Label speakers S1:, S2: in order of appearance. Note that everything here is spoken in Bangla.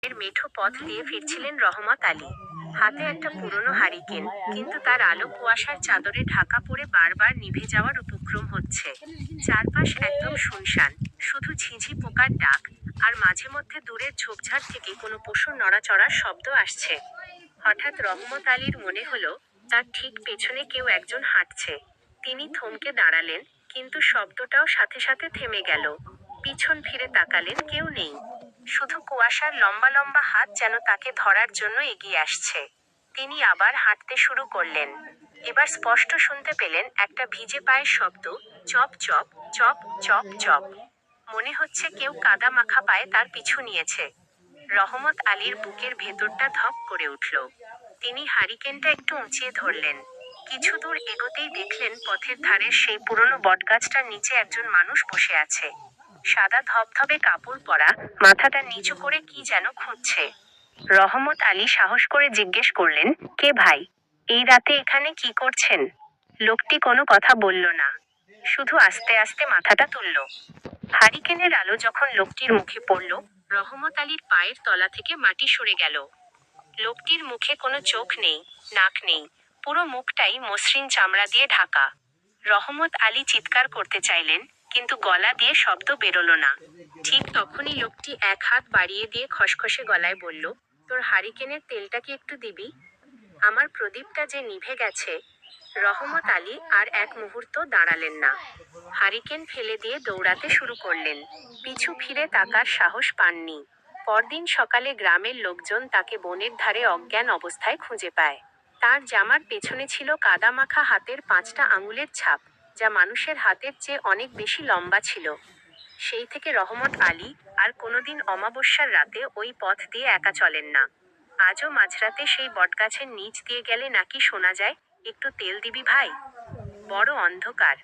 S1: গ্রামের মেঠো পথ দিয়ে ফিরছিলেন রহমত আলী। হাতে একটা পুরনো হারিকেন, কিন্তু তার আলো কুয়াশার চাদরে ঢাকা পড়ে বারবার নিভে যাওয়ার উপক্রম হচ্ছে। চারপাশ একদম শুনশান, শুধু ঝিঁঝি পোকার ডাক, আর মাঝে মধ্যে দূরের ঝোপঝাড় থেকে কোনো পশুর নড়াচড়ার শব্দ আসছে। হঠাৎ রহমত আলীর মনে হলো, তার ঠিক পেছনে কেউ একজন হাঁটছে। তিনি থমকে দাঁড়ালেন, কিন্তু শব্দটাও সাথে সাথে থেমে গেল। পিছন ফিরে তাকালেন, কেউ নেই। শুধু কুয়াশার লম্বা লম্বা হাত যেন তাকে ধরার জন্য এগিয়ে আসছে। তিনি আবার হাঁটতে শুরু করলেন। এবার স্পষ্ট শুনতে পেলেন একটা ভিজে পায়ের শব্দ, chop chop, chop chop chop. মনে হচ্ছে কেউ কাদা মাখা পায়ে তার পিছু নিয়েছে। রহমত আলীর বুকের ভেতরটা ধক করে উঠল। তিনি হারিকেনটা একটু উঁচিয়ে ধরলেন। কিছু দূর এগোতেই দেখলেন পথের ধারের সেই পুরনো বটগাছটার নিচে একজন মানুষ বসে আছে। সাদা ধবধবে কাপড় পরা, মাথাটা নিচু করে কি যেন খুঁজছে। রহমত আলী সাহস করে জিজ্ঞেস করলেন, কে ভাই? এই রাতে এখানে কি করছেন? লোকটি কোনো কথা বলল না, শুধু আস্তে আস্তে মাথাটা তুলল। হারিকেনের আলো যখন লোকটির মুখে পড়ল, রহমত আলীর পায়ের তলা থেকে মাটি সরে গেল। লোকটির মুখে কোনো চোখ নেই, নাক নেই, পুরো মুখটাই মসৃণ চামড়া দিয়ে ঢাকা। রহমত আলী চিৎকার করতে চাইলেন, কিন্তু গলা দিয়ে শব্দ বেরোলো না। ঠিক তখনই লোকটি এক হাত বাড়িয়ে দিয়ে খসখসে গলায় বলল, তোর হারিকেনের তেলটা কি একটু দিবি? আমার প্রদীপটা যে নিভে গেছে। রহমত আলী আর এক মুহূর্ত দাঁড়ালেন না। হারিকেন ফেলে দিয়ে দৌড়াতে শুরু করলেন। পিছু ফিরে তাকার সাহস পাননি। পরদিন সকালে গ্রামের লোকজন তাকে বনের ধারে অজ্ঞান অবস্থায় খুঁজে পায়। তার জামার পেছনে ছিল কাদামাখা হাতের 5টা আঙুলের ছাপ, যা মানুষের হাতের চেয়ে অনেক বেশি লম্বা ছিল। সেই থেকে রহমত আলী আর কোনোদিন অমাবস্যার রাতে ওই পথ দিয়ে একা চলেন না। আজও মাঝরাতে সেই বটগাছের নিচ দিয়ে গেলে নাকি শোনা যায়, একটু তেল দিবি ভাই? বড় অন্ধকার।